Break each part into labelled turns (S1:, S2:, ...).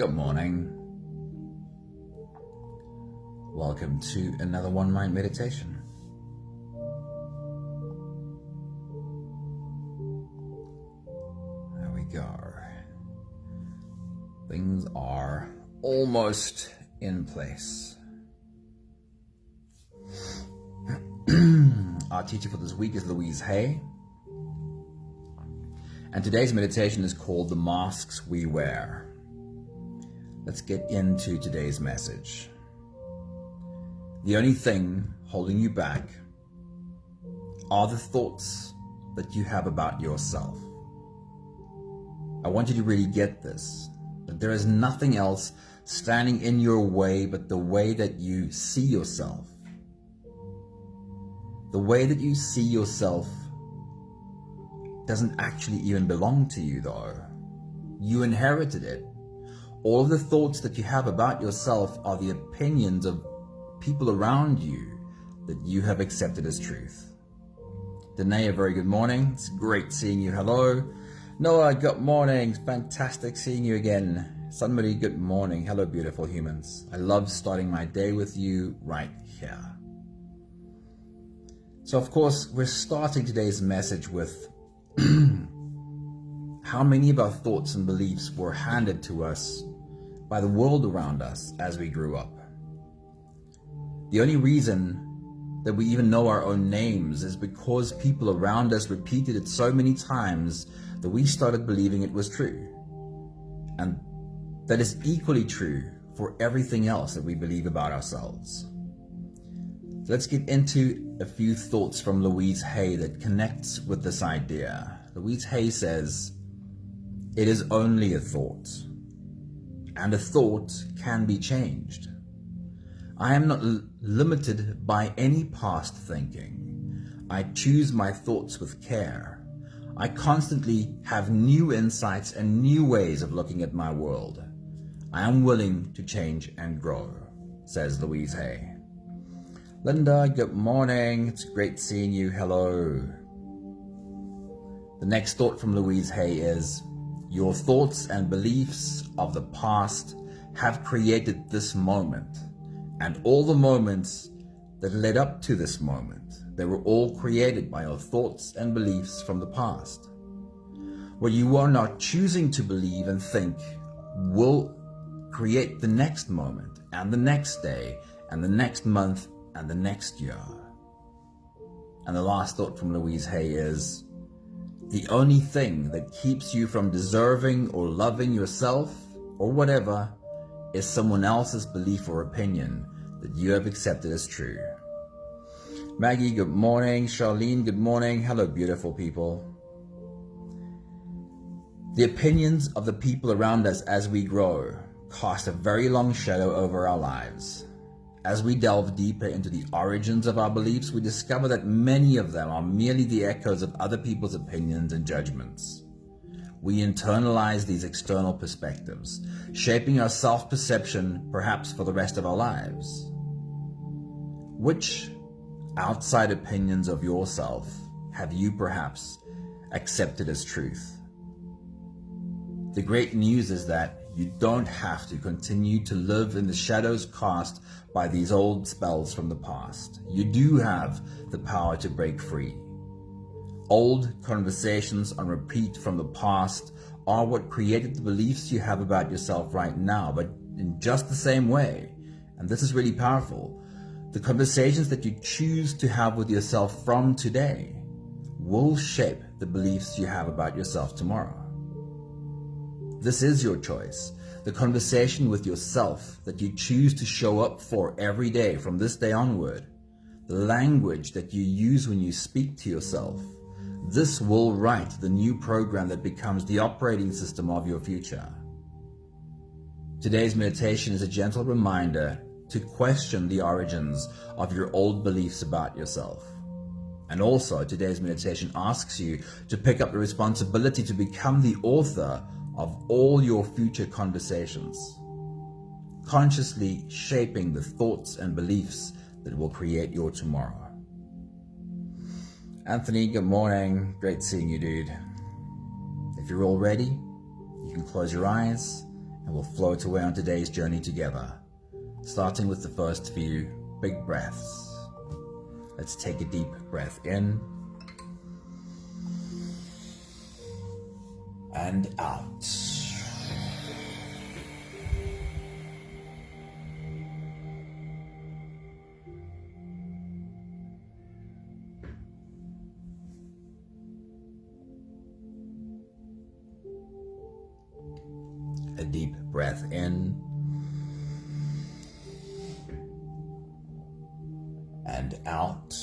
S1: Good morning. Welcome to another One Mind meditation. There we go. Things are almost in place. Our teacher for this week is Louise Hay. And today's meditation is called The Masks We Wear. Let's get into today's message. The only thing holding you back are the thoughts that you have about yourself. I want you to really get this, that there is nothing else standing in your way but the way that you see yourself. The way that you see yourself doesn't actually even belong to you though. You inherited it. All of the thoughts that you have about yourself are the opinions of people around you that you have accepted as truth. Danae, a very good morning. It's great seeing you. Hello. Noah, good morning. Fantastic seeing you again. Somebody, good morning. Hello, beautiful humans. I love starting my day with you right here. So, of course, we're starting today's message with how many of our thoughts and beliefs were handed to us by the world around us as we grew up. The only reason that we even know our own names is because people around us repeated it so many times that we started believing it was true. And that is equally true for everything else that we believe about ourselves. So let's get into a few thoughts from Louise Hay that connects with this idea. Louise Hay says, "It is only a thought, and a thought can be changed. I am not limited by any past thinking. I choose my thoughts with care. I constantly have new insights and new ways of looking at my world. I am willing to change and grow," says Louise Hay. Linda, good morning. It's great seeing you. Hello. The next thought from Louise Hay is, "Your thoughts and beliefs of the past have created this moment, and all the moments that led up to this moment, they were all created by your thoughts and beliefs from the past. What you are not choosing to believe and think will create the next moment, and the next day, and the next month, and the next year." And the last thought from Louise Hay is, "The only thing that keeps you from deserving or loving yourself or whatever is someone else's belief or opinion that you have accepted as true." Maggie, good morning. Charlene, good morning. Hello, beautiful people. The opinions of the people around us as we grow cast a very long shadow over our lives. As we delve deeper into the origins of our beliefs, we discover that many of them are merely the echoes of other people's opinions and judgments. We internalize these external perspectives, shaping our self-perception perhaps for the rest of our lives. Which outside opinions of yourself have you perhaps accepted as truth? The great news is that you don't have to continue to live in the shadows cast by these old spells from the past. You do have the power to break free. Old conversations on repeat from the past are what created the beliefs you have about yourself right now, but in just the same way, and this is really powerful, the conversations that you choose to have with yourself from today will shape the beliefs you have about yourself tomorrow. This is your choice. The conversation with yourself that you choose to show up for every day from this day onward. The language that you use when you speak to yourself. This will write the new program that becomes the operating system of your future. Today's meditation is a gentle reminder to question the origins of your old beliefs about yourself. And also, today's meditation asks you to pick up the responsibility to become the author of all your future conversations, consciously shaping the thoughts and beliefs that will create your tomorrow. Anthony, good morning. Great seeing you, dude. If you're all ready, you can close your eyes and we'll float away on today's journey together, starting with the first few big breaths. Let's take a deep breath in and out. A deep breath in and out.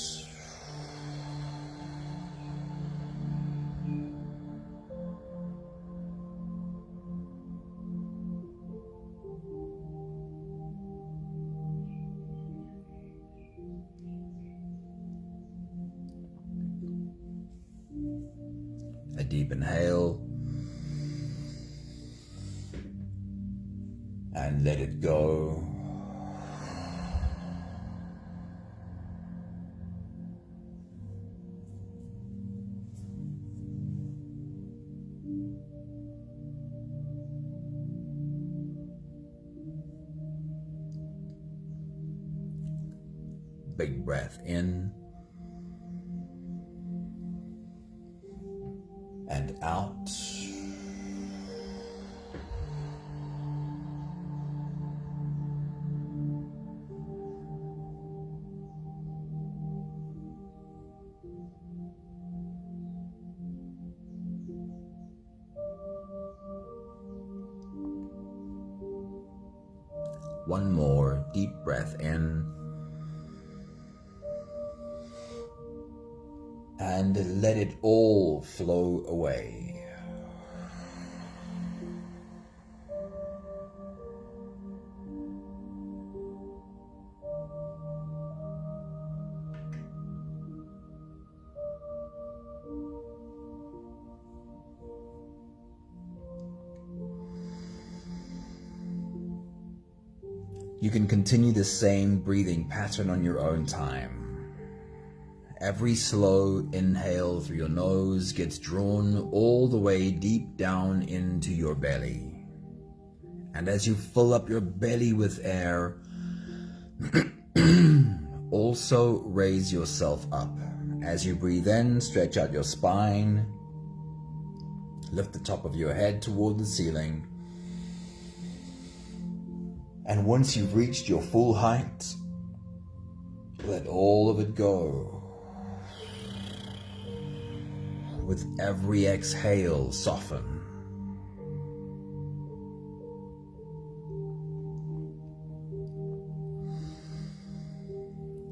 S1: A deep inhale and let it go. Big breath in and out. One more deep breath in and let it all flow away. You can continue the same breathing pattern on your own time. Every slow inhale through your nose gets drawn all the way deep down into your belly. And as you fill up your belly with air, also raise yourself up. As you breathe in, stretch out your spine, lift the top of your head toward the ceiling. And once you've reached your full height, let all of it go. With every exhale, soften.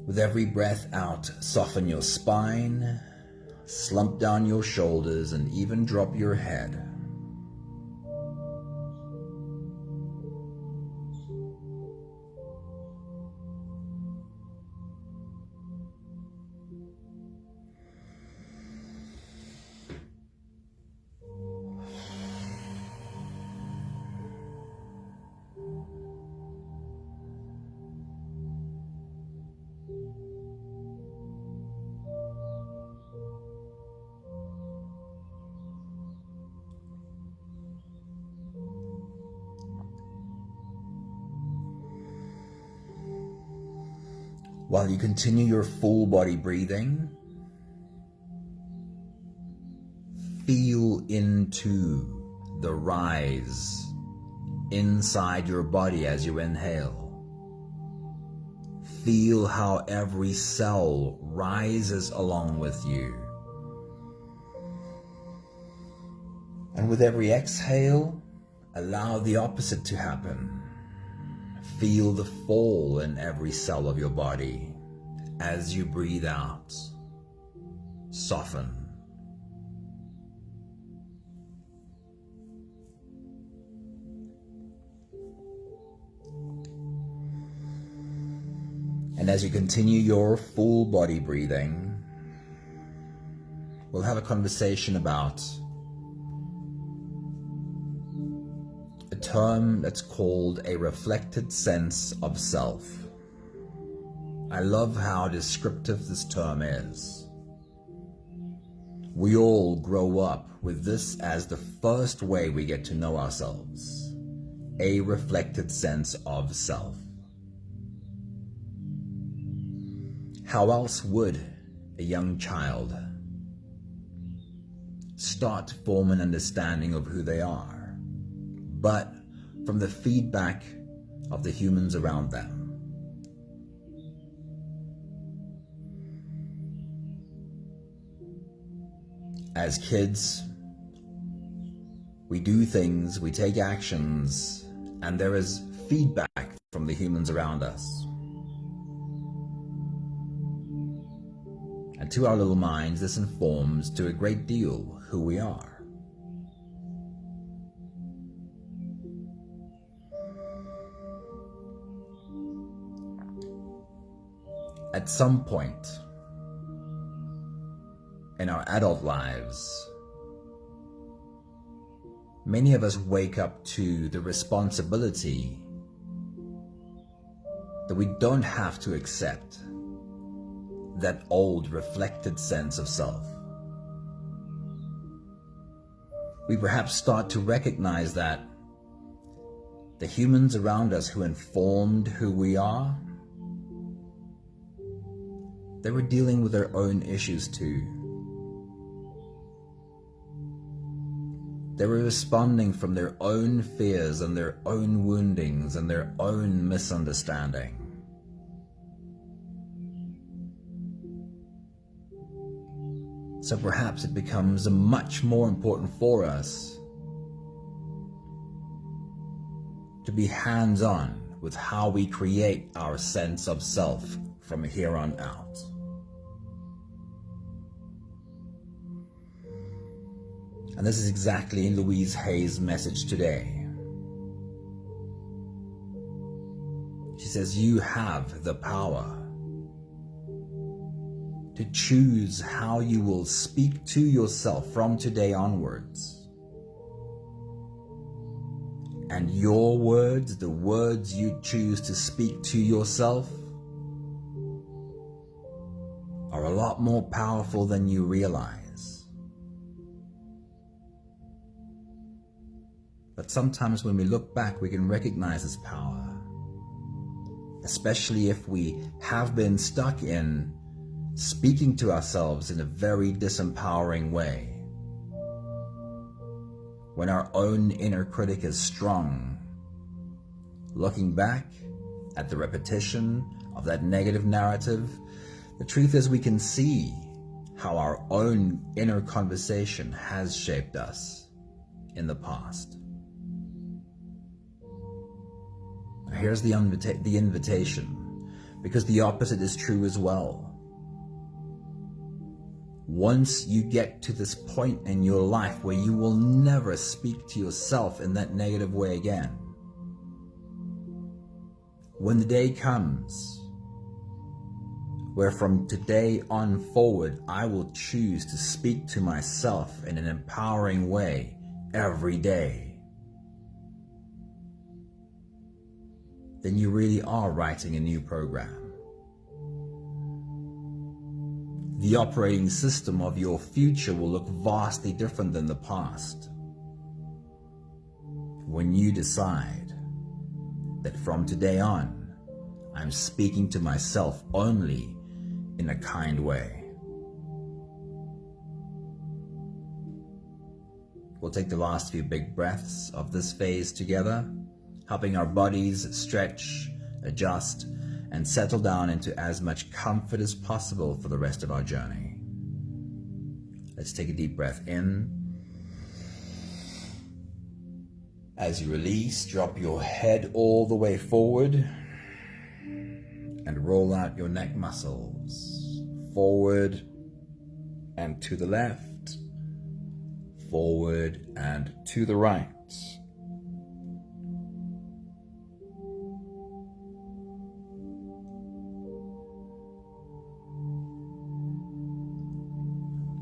S1: With every breath out, soften your spine, slump down your shoulders, and even drop your head. While you continue your full body breathing, feel into the rise inside your body as you inhale. Feel how every cell rises along with you. And with every exhale, allow the opposite to happen. Feel the fall in every cell of your body as you breathe out. Soften. And as you continue your full body breathing, we'll have a conversation about a term that's called a reflected sense of self. I love how descriptive this term is. We all grow up with this as the first way we get to know ourselves. a reflected sense of self. How else would a young child start to form an understanding of who they are, but from the feedback of the humans around them? As kids, we do things, we take actions, and there is feedback from the humans around us. And to our little minds, this informs to a great deal who we are. At some point in our adult lives, many of us wake up to the responsibility that we don't have to accept that old reflected sense of self. We perhaps start to recognize that the humans around us who informed who we are, they were dealing with their own issues too. They were responding from their own fears and their own woundings and their own misunderstanding. So perhaps it becomes much more important for us to be hands-on with how we create our sense of self from here on out. And this is exactly Louise Hay's message today. She says, you have the power to choose how you will speak to yourself from today onwards. And your words, the words you choose to speak to yourself, are a lot more powerful than you realize. But sometimes when we look back, we can recognize this power, especially if we have been stuck in speaking to ourselves in a very disempowering way. When our own inner critic is strong, looking back at the repetition of that negative narrative, the truth is we can see how our own inner conversation has shaped us in the past. Now here's the invitation, because the opposite is true as well. Once you get to this point in your life where you will never speak to yourself in that negative way again, when the day comes where from today on forward I will choose to speak to myself in an empowering way every day, then you really are writing a new program. The operating system of your future will look vastly different than the past when you decide that from today on, I'm speaking to myself only in a kind way. We'll take the last few big breaths of this phase together, helping our bodies stretch, adjust, and settle down into as much comfort as possible for the rest of our journey. Let's take a deep breath in. As you release, drop your head all the way forward and roll out your neck muscles. Forward and to the left, forward and to the right.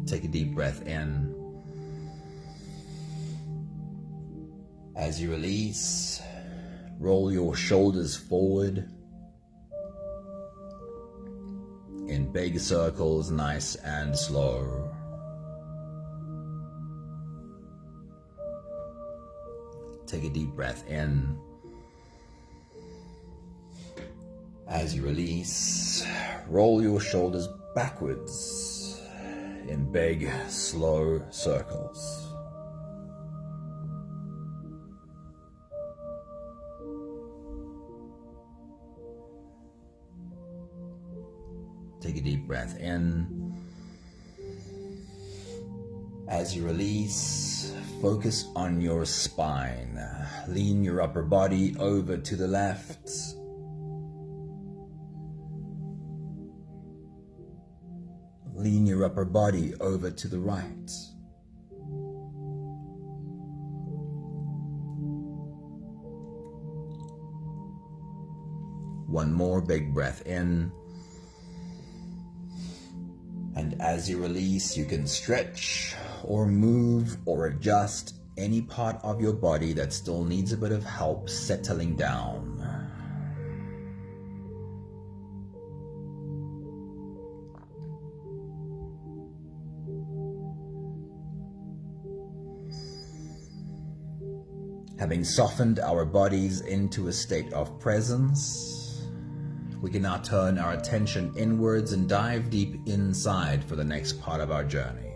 S1: Take a deep breath in. As you release, roll your shoulders forward in big circles, nice and slow. Take a deep breath in. As you release, roll your shoulders backwards in big, slow circles. Take a deep breath in. As you release, focus on your spine. Lean your upper body over to the left. Lean your upper body over to the right. One more big breath in. And as you release, you can stretch or move or adjust any part of your body that still needs a bit of help settling down. Having softened our bodies into a state of presence, we can now turn our attention inwards and dive deep inside for the next part of our journey.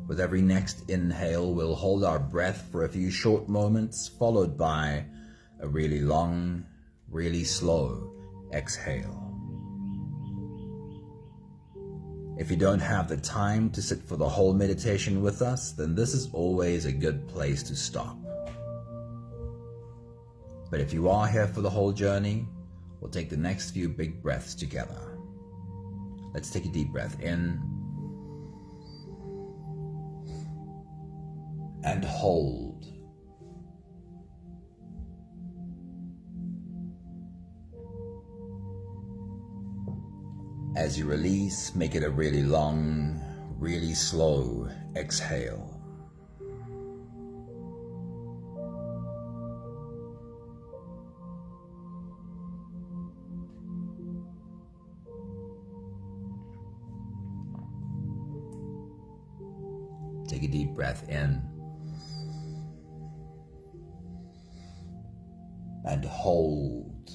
S1: With every next inhale, we'll hold our breath for a few short moments, followed by a really long, really slow exhale. If you don't have the time to sit for the whole meditation with us, then this is always a good place to stop. But if you are here for the whole journey, we'll take the next few big breaths together. Let's take a deep breath in and hold. As you release, make it a really long, really slow exhale. Take a deep breath in and hold.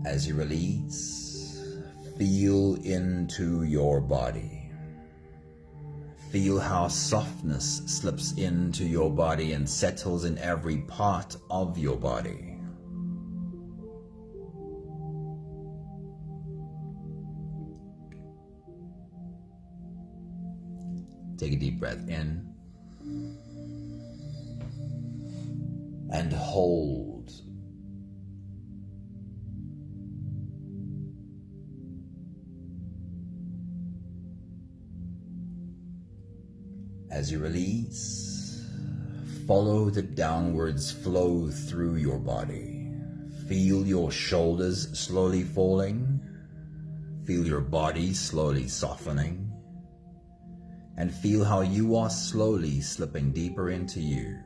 S1: As you release, feel into your body. Feel how softness slips into your body and settles in every part of your body. Take a deep breath in and hold. As you release, follow the downwards flow through your body. Feel your shoulders slowly falling. Feel your body slowly softening. And feel how you are slowly slipping deeper into you.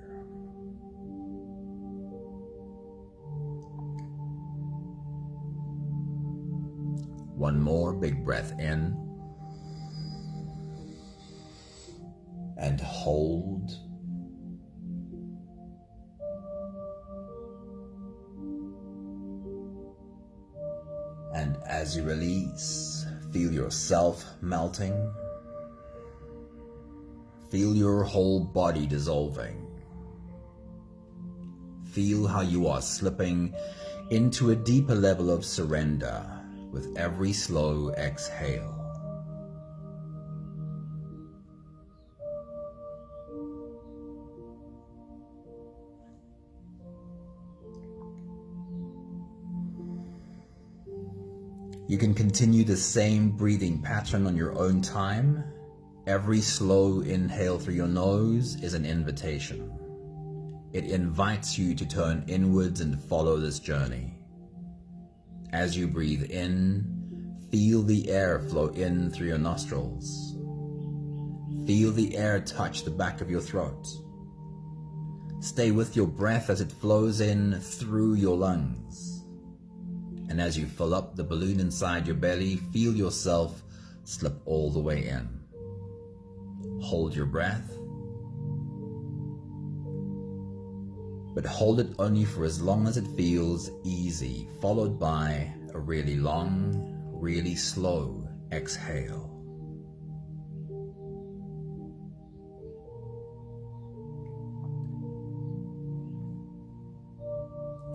S1: One more big breath in and hold. And as you release, feel yourself melting. Feel your whole body dissolving. Feel how you are slipping into a deeper level of surrender with every slow exhale. You can continue the same breathing pattern on your own time. Every slow inhale through your nose is an invitation. It invites you to turn inwards and follow this journey. As you breathe in, feel the air flow in through your nostrils. Feel the air touch the back of your throat. Stay with your breath as it flows in through your lungs. And as you fill up the balloon inside your belly, feel yourself slip all the way in. Hold your breath, but hold it only for as long as it feels easy, followed by a really long, really slow exhale.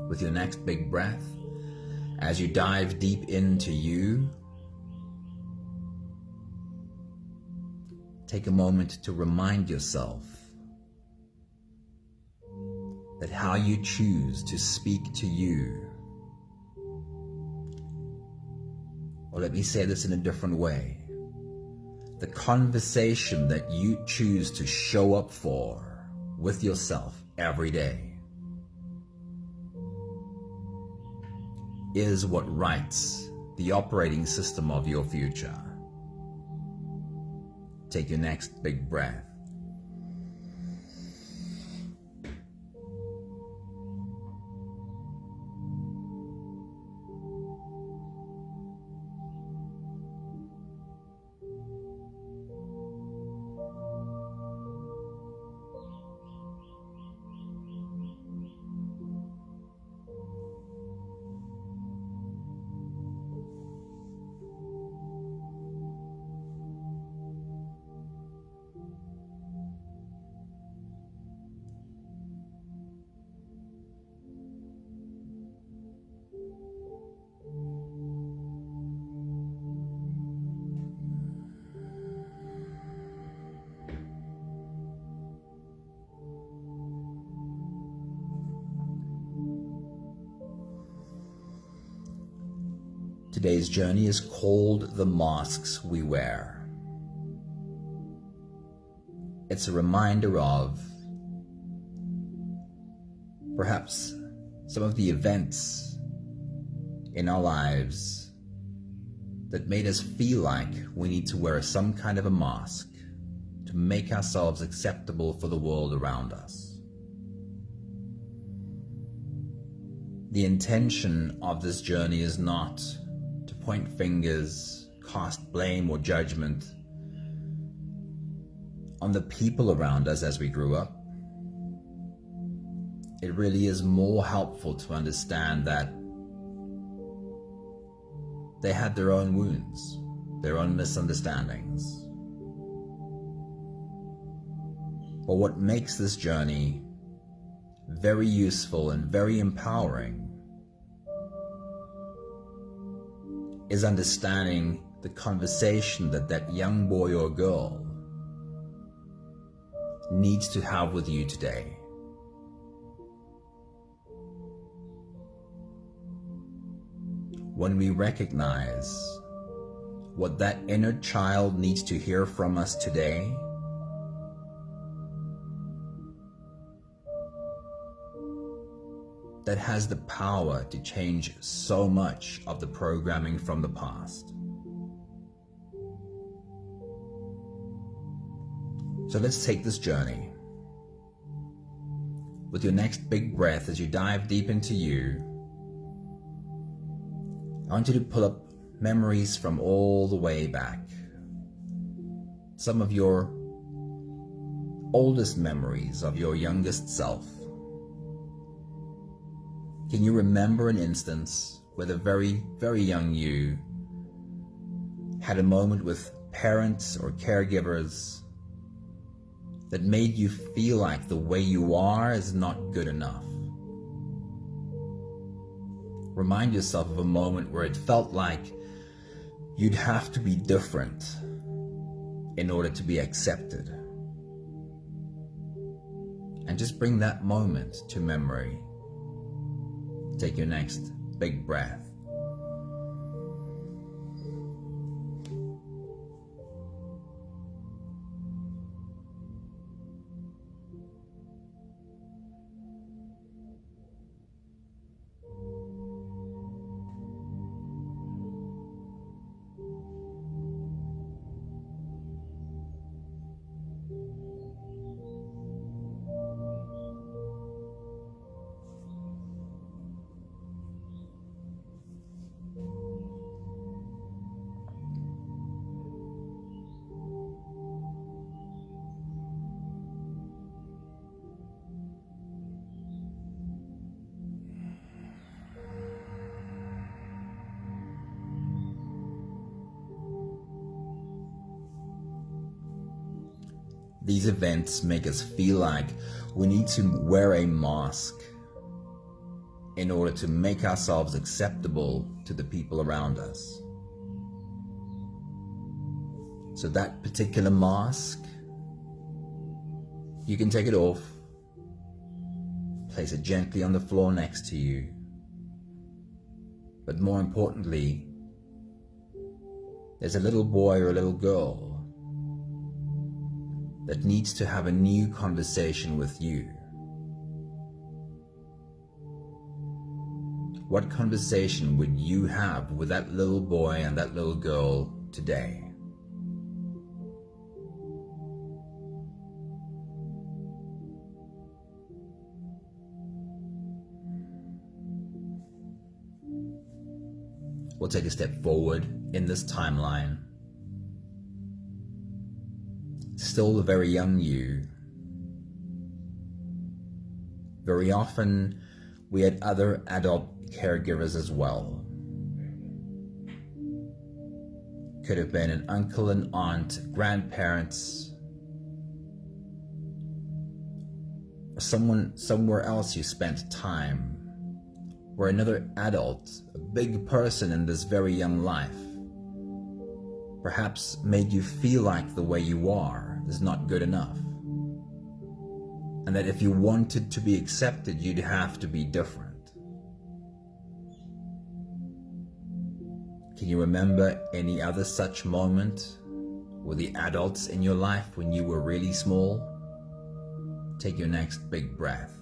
S1: With your next big breath, as you dive deep into you, take a moment to remind yourself that how you choose to speak to you, or let me say this in a different way, the conversation that you choose to show up for with yourself every day is what writes the operating system of your future. Take your next big breath. Today's journey is called The Masks We Wear. It's a reminder of perhaps some of the events in our lives that made us feel like we need to wear some kind of a mask to make ourselves acceptable for the world around us. The intention of this journey is not to point fingers, cast blame or judgment on the people around us as we grew up. It really is more helpful to understand that they had their own wounds, their own misunderstandings. But what makes this journey very useful and very empowering is understanding the conversation that that young boy or girl needs to have with you today. When we recognize what that inner child needs to hear from us today, that has the power to change so much of the programming from the past. So let's take this journey. With your next big breath, as you dive deep into you, I want you to pull up memories from all the way back. Some of your oldest memories of your youngest self. Can you remember an instance where the very, very young you had a moment with parents or caregivers that made you feel like the way you are is not good enough? Remind yourself of a moment where it felt like you'd have to be different in order to be accepted. And just bring that moment to memory. Take your next big breath. these events make us feel like we need to wear a mask in order to make ourselves acceptable to the people around us. So that particular mask, you can take it off, place it gently on the floor next to you. But more importantly, there's a little boy or a little girl that needs to have a new conversation with you. What conversation would you have with that little boy and that little girl today? We'll take a step forward in this timeline. Still the very young you. Very often we had other adult caregivers as well. Could have been an uncle and aunt, grandparents, or someone somewhere else you spent time, where another adult, a big person in this very young life, perhaps made you feel like the way you are is not good enough. And that if you wanted to be accepted, you'd have to be different. Can you remember any other such moment with the adults in your life when you were really small? Take your next big breath.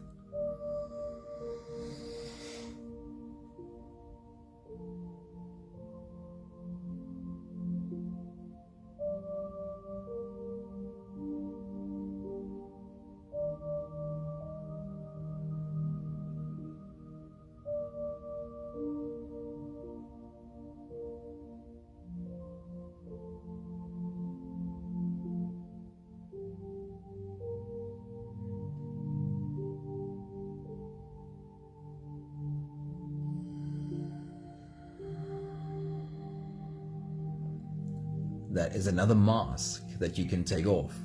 S1: That is another mask that you can take off.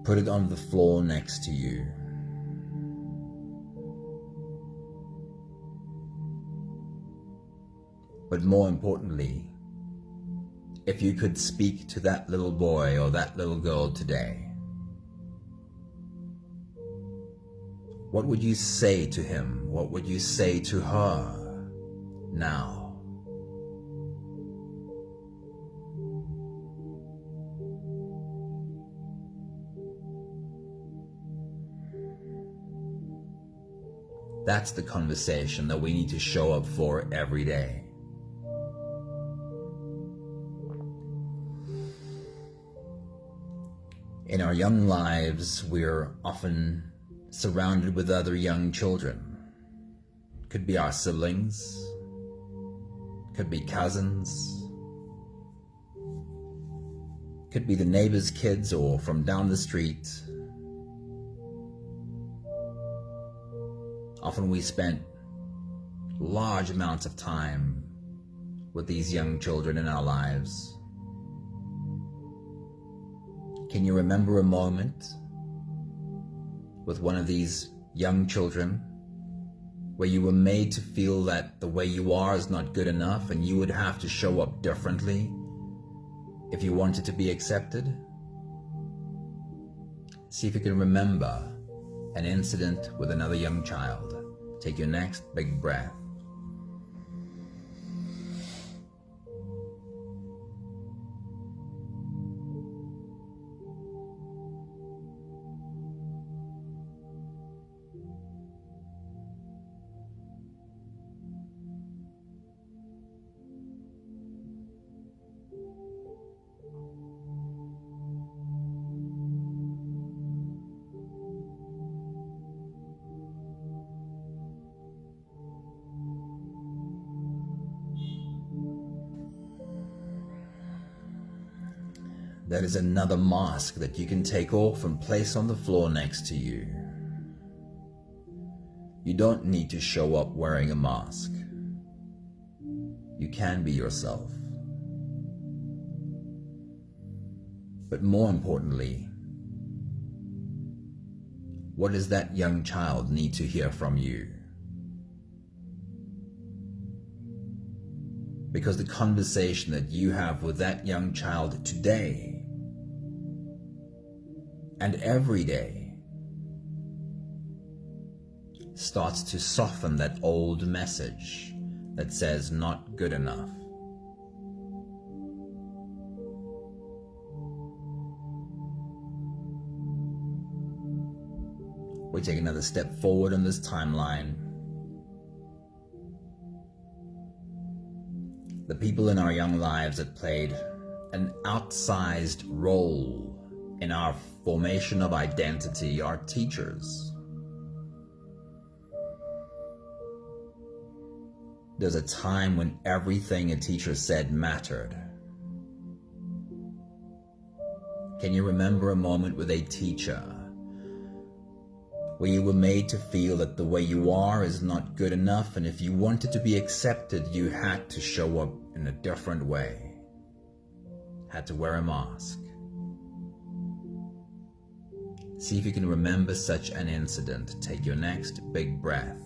S1: Put it on the floor next to you. But more importantly, if you could speak to that little boy or that little girl today, what would you say to him? What would you say to her now? That's the conversation that we need to show up for every day. In our young lives, we're often surrounded with other young children. Could be our siblings, could be cousins, could be the neighbor's kids or from down the street. Often we spent large amounts of time with these young children in our lives. Can you remember a moment with one of these young children where you were made to feel that the way you are is not good enough and you would have to show up differently if you wanted to be accepted? See if you can remember an incident with another young child. Take your next big breath. That is another mask that you can take off and place on the floor next to you. You don't need to show up wearing a mask. You can be yourself. But more importantly, what does that young child need to hear from you? Because the conversation that you have with that young child today and every day starts to soften that old message that says not good enough. We take another step forward on this timeline. The people in our young lives that played an outsized role in our formation of identity are teachers. There's a time when everything a teacher said mattered. Can you remember a moment with a teacher where you were made to feel that the way you are is not good enough, and if you wanted to be accepted, you had to show up in a different way, had to wear a mask? See if you can remember such an incident. Take your next big breath.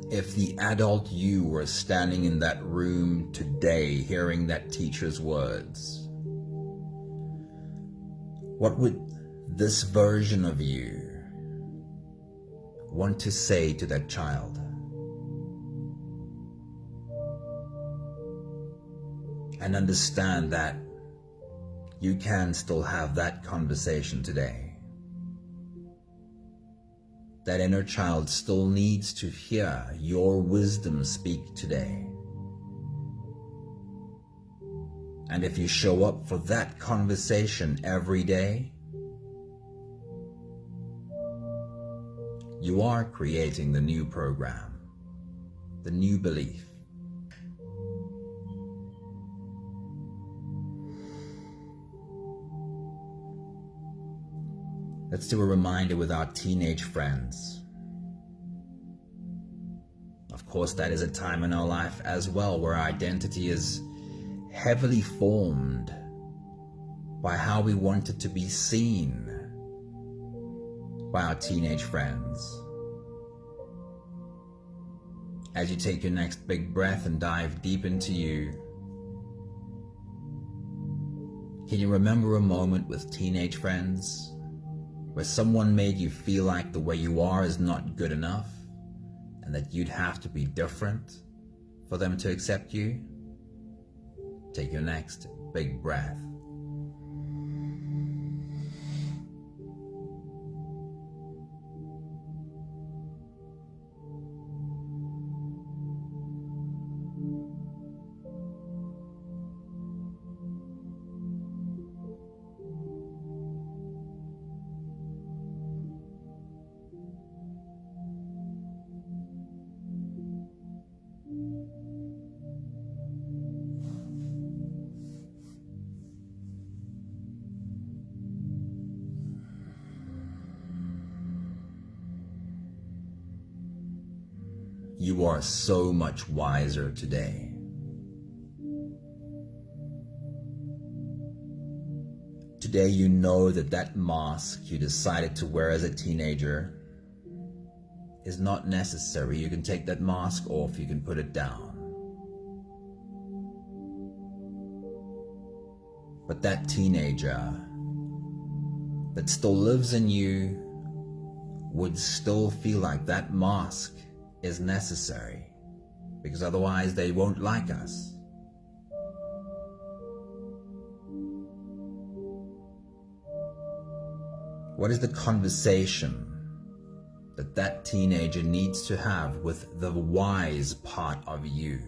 S1: If the adult you were standing in that room today hearing that teacher's words, what would this version of you want to say to that child? And understand that you can still have that conversation today. That inner child still needs to hear your wisdom speak today. And if you show up for that conversation every day, you are creating the new program, the new belief. Let's do a reminder with our teenage friends. Of course, that is a time in our life as well where our identity is heavily formed by how we want it to be seen by our teenage friends. As you take your next big breath and dive deep into you, can you remember a moment with teenage friends where someone made you feel like the way you are is not good enough and that you'd have to be different for them to accept you? Take your next big breath. You are so much wiser today. Today you know that that mask you decided to wear as a teenager is not necessary. You can take that mask off, you can put it down. But that teenager that still lives in you would still feel like that mask is necessary, because otherwise they won't like us. What is the conversation that that teenager needs to have with the wise part of you?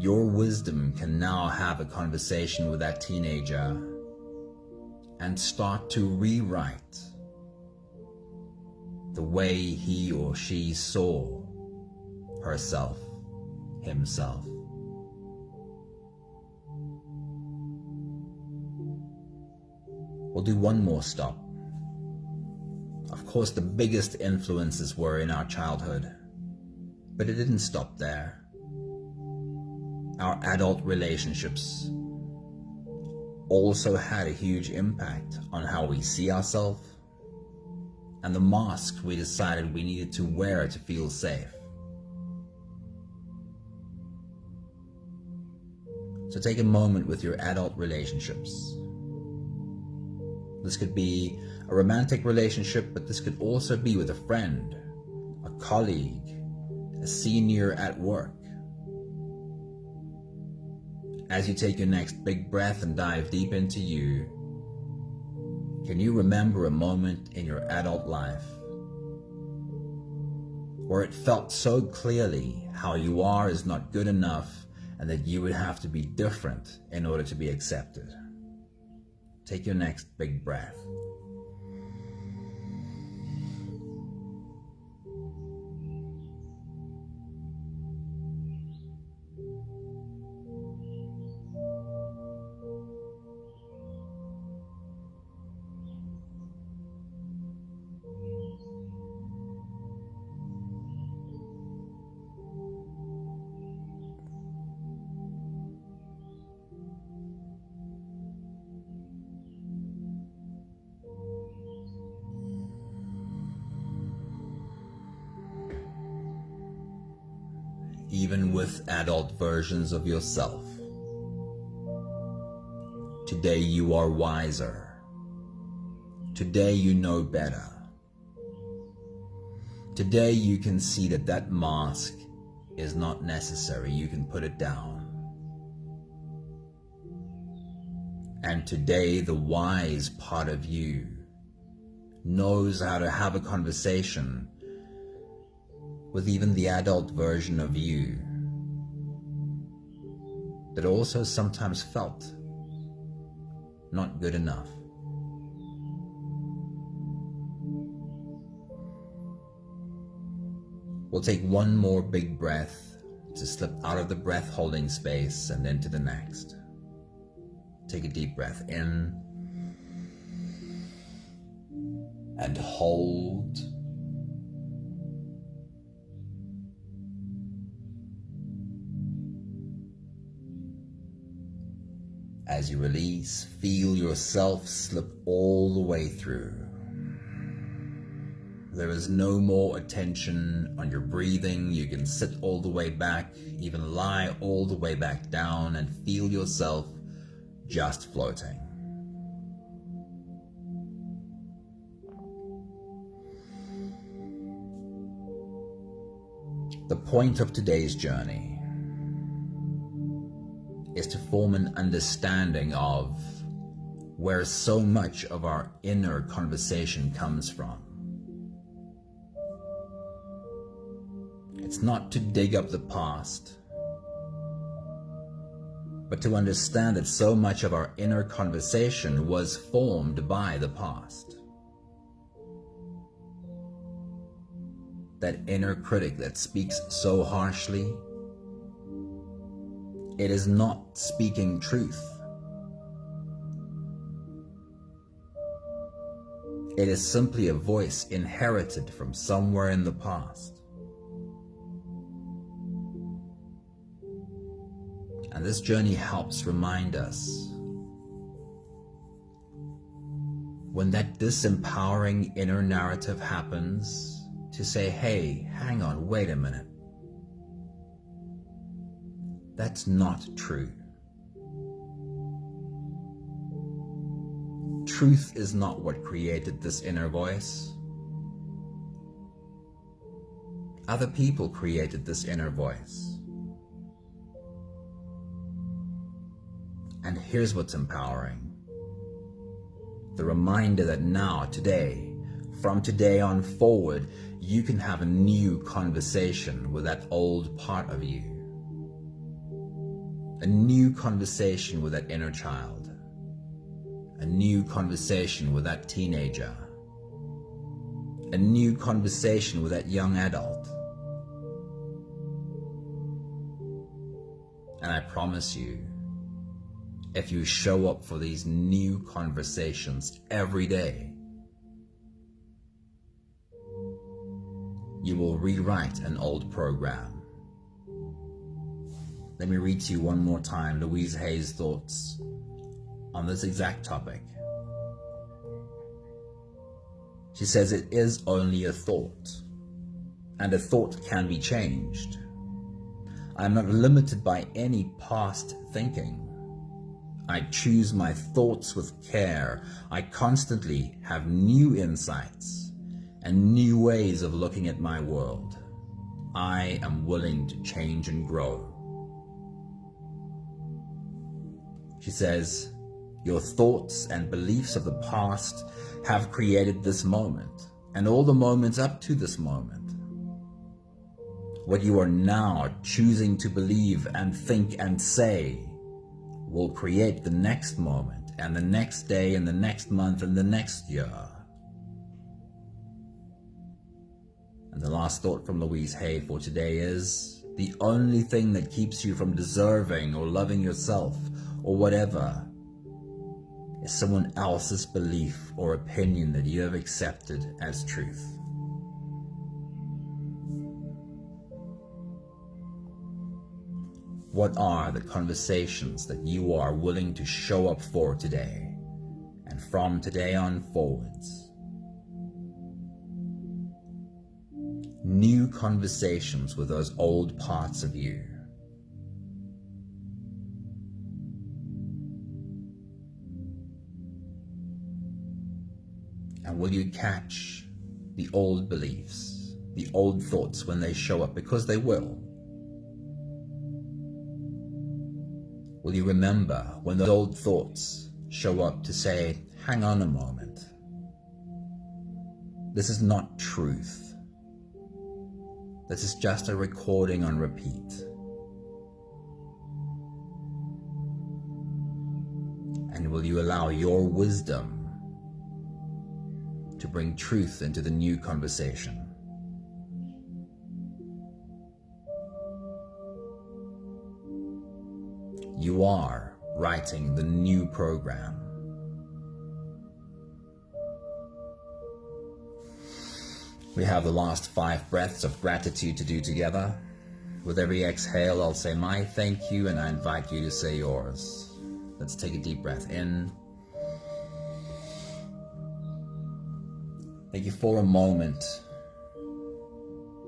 S1: your wisdom can now have a conversation with that teenager and start to rewrite the way he or she saw herself, himself. We'll do one more stop. Of course, the biggest influences were in our childhood, but it didn't stop there. Our adult relationships also had a huge impact on how we see ourselves and the masks we decided we needed to wear to feel safe. So take a moment with your adult relationships. This could be a romantic relationship, but this could also be with a friend, a colleague, a senior at work. As you take your next big breath and dive deep into you, can you remember a moment in your adult life where it felt so clearly how you are is not good enough and that you would have to be different in order to be accepted? Take your next big breath. Even with adult versions of yourself, today you are wiser. Today you know better. Today you can see that that mask is not necessary. You can put it down. And today the wise part of you knows how to have a conversation with even the adult version of you that also sometimes felt not good enough. We'll take one more big breath to slip out of the breath holding space and into the next. Take a deep breath in and hold. As you release, feel yourself slip all the way through. There is no more attention on your breathing. You can sit all the way back, even lie all the way back down and feel yourself just floating. The point of today's journey is to form an understanding of where so much of our inner conversation comes from. It's not to dig up the past, but to understand that so much of our inner conversation was formed by the past. That inner critic that speaks so harshly, it is not speaking truth. It is simply a voice inherited from somewhere in the past. And this journey helps remind us when that disempowering inner narrative happens to say, hey, hang on, wait a minute. That's not true. Truth is not what created this inner voice. Other people created this inner voice. And here's what's empowering. The reminder that now, today, from today on forward, you can have a new conversation with that old part of you. A new conversation with that inner child. A new conversation with that teenager. A new conversation with that young adult. And I promise you, if you show up for these new conversations every day, you will rewrite an old program. Let me read to you one more time Louise Hay's thoughts on this exact topic. She says it is only a thought, and a thought can be changed. I am not limited by any past thinking. I choose my thoughts with care. I constantly have new insights and new ways of looking at my world. I am willing to change and grow. She says, your thoughts and beliefs of the past have created this moment and all the moments up to this moment. What you are now choosing to believe and think and say will create the next moment and the next day and the next month and the next year. And the last thought from Louise Hay for today is, the only thing that keeps you from deserving or loving yourself or whatever is someone else's belief or opinion that you have accepted as truth. What are the conversations that you are willing to show up for today and from today on forwards? New conversations with those old parts of you. And will you catch the old beliefs, the old thoughts when they show up? Because they will. Will you remember when those old thoughts show up to say, hang on a moment. This is not truth. This is just a recording on repeat. And will you allow your wisdom to bring truth into the new conversation? You are writing the new program. We have the last 5 breaths of gratitude to do together. With every exhale, I'll say my thank you, and I invite you to say yours. Let's take a deep breath in. Thank you for a moment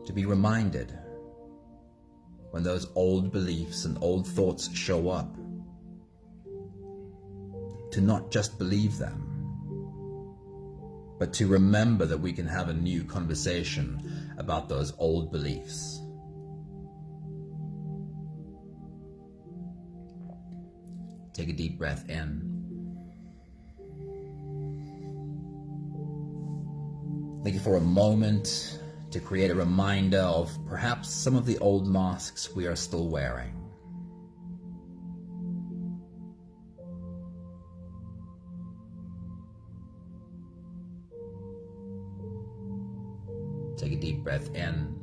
S1: to be reminded when those old beliefs and old thoughts show up, to not just believe them, but to remember that we can have a new conversation about those old beliefs. Take a deep breath in. Thank you for a moment to create a reminder of perhaps some of the old masks we are still wearing. Take a deep breath in.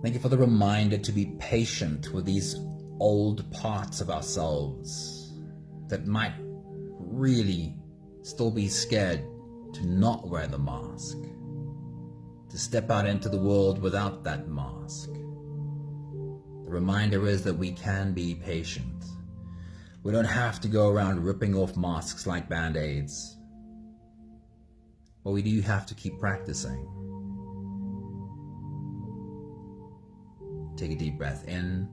S1: Thank you for the reminder to be patient with these old parts of ourselves that might really still be scared to not wear the mask, to step out into the world without that mask. The reminder is that we can be patient. We don't have to go around ripping off masks like Band-Aids, but we do have to keep practicing. Take a deep breath in.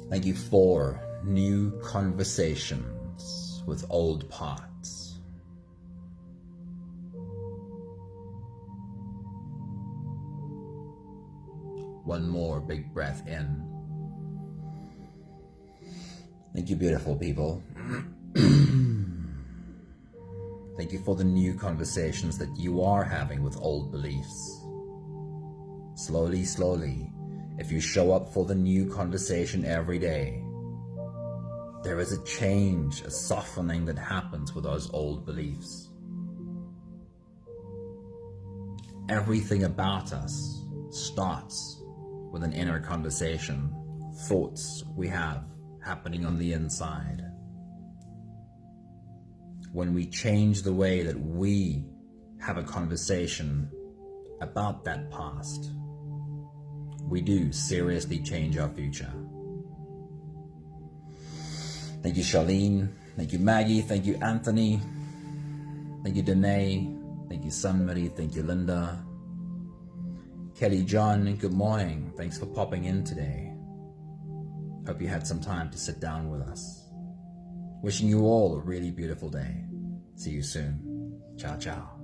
S1: Thank you for new conversations with old parts. One more big breath in. Thank you, beautiful people. Thank you for the new conversations that you are having with old beliefs. Slowly, slowly, if you show up for the new conversation every day, there is a change, a softening that happens with those old beliefs. Everything about us starts with an inner conversation, thoughts we have happening on the inside. When we change the way that we have a conversation about that past, we do seriously change our future. Thank you, Charlene. Thank you, Maggie. Thank you, Anthony. Thank you, Danae. Thank you, Sunmarie. Thank you, Linda. Kelly John, good morning. Thanks for popping in today. Hope you had some time to sit down with us. Wishing you all a really beautiful day. See you soon. Ciao, ciao.